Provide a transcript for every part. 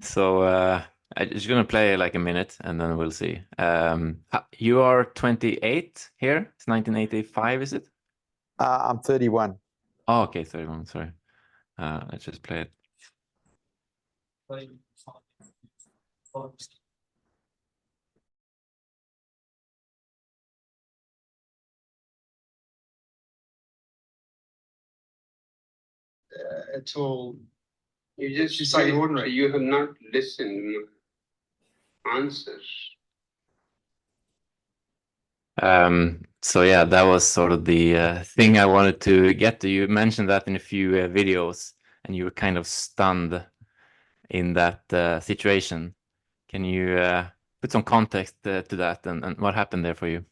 So I'm just gonna play like a minute and then we'll see. You are 28 here. It's 1985, is it? I'm 31. Oh, okay, 31. Sorry. Let's just play it. At all. You just She's like said ordinary. you have not listened answers. So yeah, that was sort of the thing I wanted to get to. You mentioned that in a few videos, and you were kind of stunned in that situation. Can you put some context to that and what happened there for you?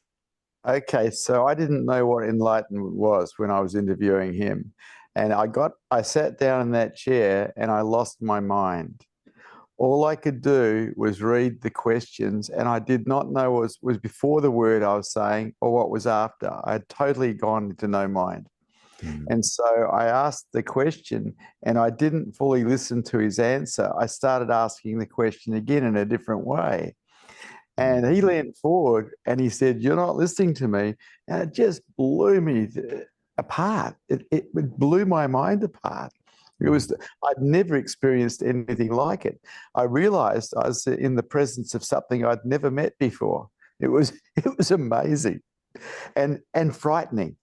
Okay, so I didn't know what enlightenment was when I was interviewing him. And I sat down in that chair and I lost my mind. All I could do was read the questions, and I did not know what was before the word I was saying or what was after. I had totally gone into no mind. Mm. And so I asked the question and I didn't fully listen to his answer. I started asking the question again in a different way. And he leaned forward and he said, "You're not listening to me." And it just blew me apart. It blew my mind apart. I'd never experienced anything like it. I realized I was in the presence of something I'd never met before. It was amazing and frightening.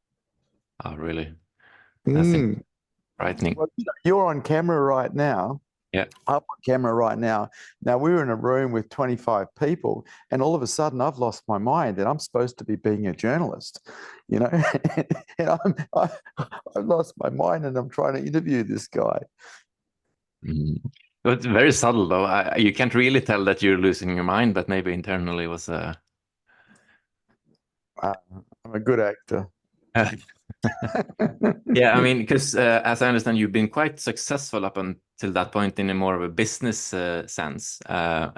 Oh, really? That's Mm. frightening. Well, you're on camera right now. Yeah. Up on camera right now. Now we're in a room with 25 people, and all of a sudden I've lost my mind, and I'm supposed to be being a journalist, you know, and I've lost my mind, and I'm trying to interview this guy. Mm. But very subtle though. You can't really tell that you're losing your mind, but maybe internally was I'm a good actor. Yeah, I mean, because as I understand, you've been quite successful up until that point in a more of a business sense. So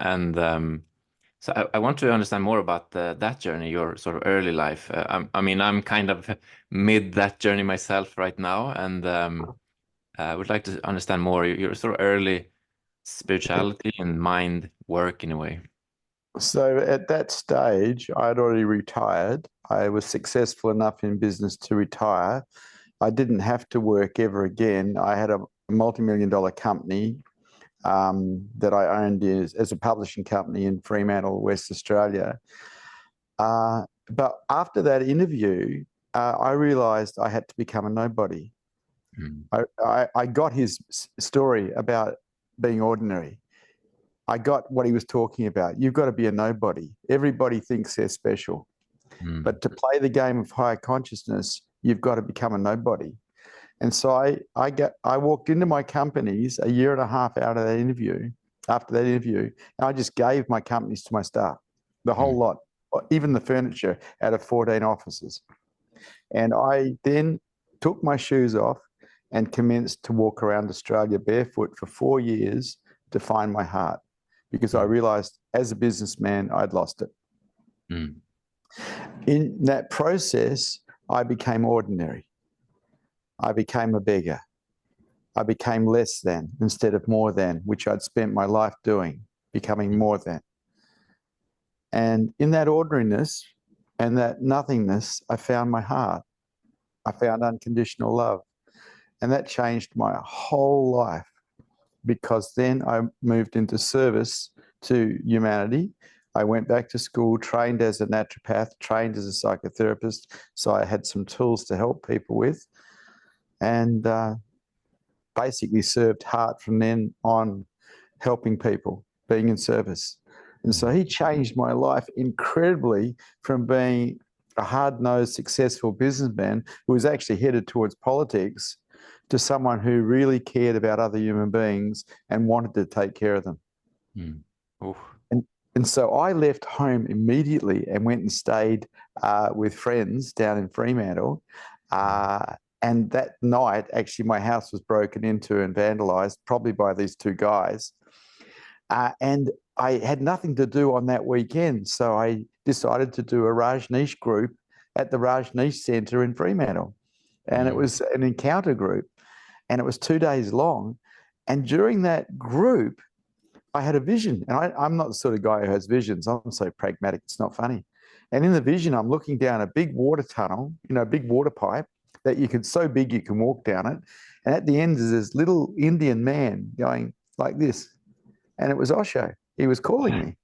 I want to understand more about that journey, your sort of early life. I mean, I'm kind of mid that journey myself right now, and I would like to understand more your sort of early spirituality and mind work in a way. So at that stage, I'd already retired. I was successful enough in business to retire. I didn't have to work ever again. I had a multi-million-dollar company that I owned as a publishing company in Fremantle, West Australia. But after that interview, I realized I had to become a nobody. Mm. I got his story about being ordinary. I got what he was talking about. You've got to be a nobody. Everybody thinks they're special. Mm. But to play the game of higher consciousness, you've got to become a nobody. And so I walked into my companies a year and a half after that interview, and I just gave my companies to my staff, the whole Mm. lot, even the furniture out of 14 offices. And I then took my shoes off and commenced to walk around Australia barefoot for 4 years to find my heart, because I Mm. realized as a businessman, I'd lost it. Mm. In that process, I became ordinary. I became a beggar. I became less than instead of more than, which I'd spent my life doing, becoming more than. And in that ordinariness and that nothingness, I found my heart. I found unconditional love. And that changed my whole life, because then I moved into service to humanity. I went back to school, trained as a naturopath, trained as a psychotherapist. So I had some tools to help people with. And basically served heart from then on, helping people, being in service. And so he changed my life incredibly, from being a hard-nosed, successful businessman who was actually headed towards politics to someone who really cared about other human beings and wanted to take care of them. Mm. Oof. And so I left home immediately and went and stayed with friends down in Fremantle. And that night, actually, my house was broken into and vandalized, probably by these two guys. And I had nothing to do on that weekend. So I decided to do a Rajneesh group at the Rajneesh Centre in Fremantle. And it was an encounter group. And it was 2 days long. And during that group, I had a vision, and I'm not the sort of guy who has visions. I'm so pragmatic, it's not funny. And in the vision, I'm looking down a big water tunnel, a big water pipe that so big you can walk down it. And at the end is this little Indian man going like this. And it was Osho. He was calling me.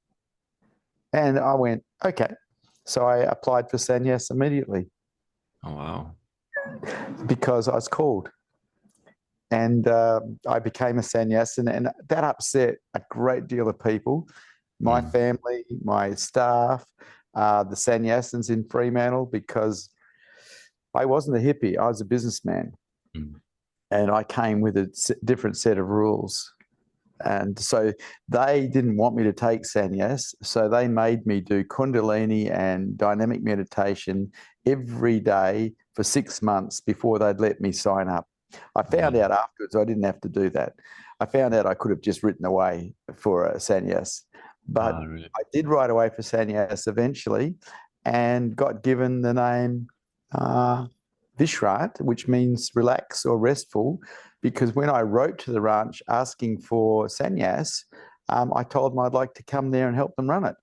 And I went, okay. So I applied for sannyas immediately. Oh, wow. Because I was called. And I became a sannyasin, and that upset a great deal of people. My family, my staff, the sannyasins in Fremantle, because I wasn't a hippie, I was a businessman. And I came with a different set of rules. And so they didn't want me to take sannyas, so they made me do kundalini and dynamic meditation every day for 6 months before they'd let me sign up. I found out afterwards I didn't have to do that. I found out I could have just written away for a sannyas. But Really? I did write away for sannyas eventually and got given the name Vishrant, which means relax or restful, because when I wrote to the ranch asking for sannyas, I told them I'd like to come there and help them run it.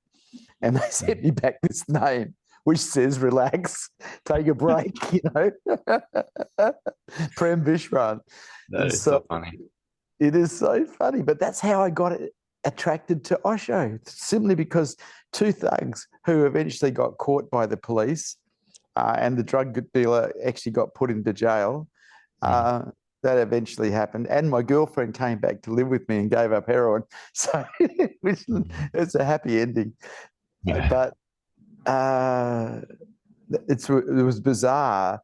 And they sent me back this name, which says relax, take a break, Prem Vishrant. That is so funny. It is so funny, but that's how I got attracted to Osho, simply because two thugs who eventually got caught by the police and the drug dealer actually got put into jail. That eventually happened. And my girlfriend came back to live with me and gave up heroin. So it's a happy ending. Yeah. But it was bizarre,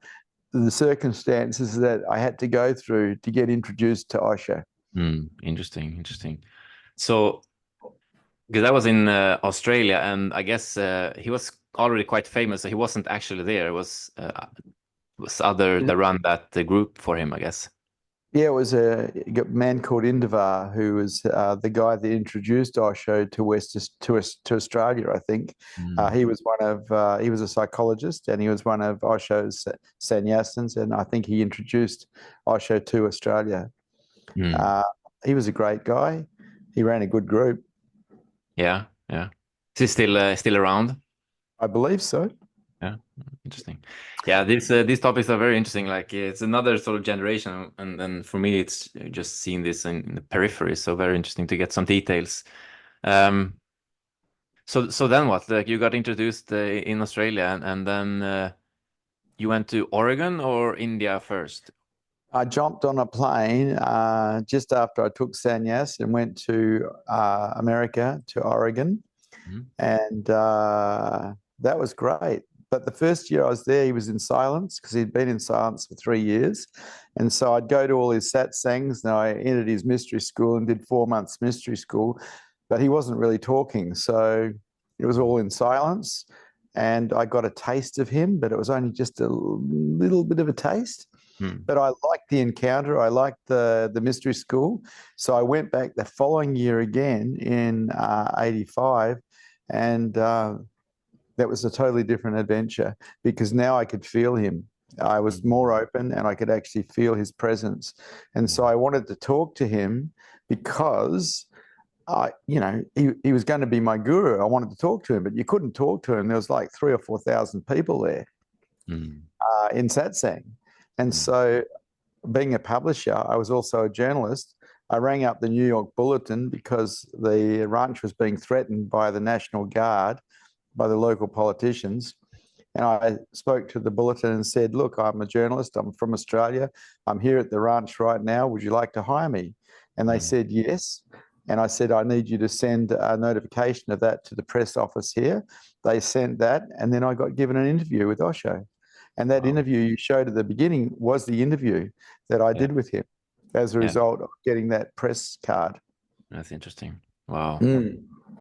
the circumstances that I had to go through to get introduced to Osho. Interesting. So, because I was in Australia, and I guess he was already quite famous, so he wasn't actually there. It was other that run that group for him, I guess. Yeah, it was a man called Indivar who was the guy that introduced Osho to Australia, I think. He was he was a psychologist, and he was one of Osho's sannyasins, and I think he introduced Osho to Australia. He was a great guy. He ran a good group. Yeah. Is he still around? I believe so. Yeah, interesting. Yeah, these topics are very interesting. Like it's another sort of generation, and for me, it's just seeing this in the periphery. So very interesting to get some details. So then what? Like you got introduced in Australia, and then you went to Oregon or India first? I jumped on a plane just after I took sannyas and went to America, to Oregon, and that was great. But the first year I was there, he was in silence because he'd been in silence for 3 years. And so I'd go to all his satsangs, and I entered his mystery school and did 4 months mystery school, but he wasn't really talking. So it was all in silence. And I got a taste of him, but it was only just a little bit of a taste. But I liked the encounter. I liked the mystery school. So I went back the following year again in 85, and that was a totally different adventure because now I could feel him. I was more open and I could actually feel his presence. And so I wanted to talk to him because he was going to be my guru. I wanted to talk to him, but you couldn't talk to him. There was like 3,000 or 4,000 people there in satsang. And so being a publisher, I was also a journalist. I rang up the New York Bulletin because the ranch was being threatened by the National Guard, by the local politicians. And I spoke to the Bulletin and said, look, I'm a journalist. I'm from Australia. I'm here at the ranch right now. Would you like to hire me? And they said, yes. And I said, I need you to send a notification of that to the press office here. They sent that. And then I got given an interview with Osho. And that interview you showed at the beginning was the interview that I did with him as a result of getting that press card. That's interesting. Wow.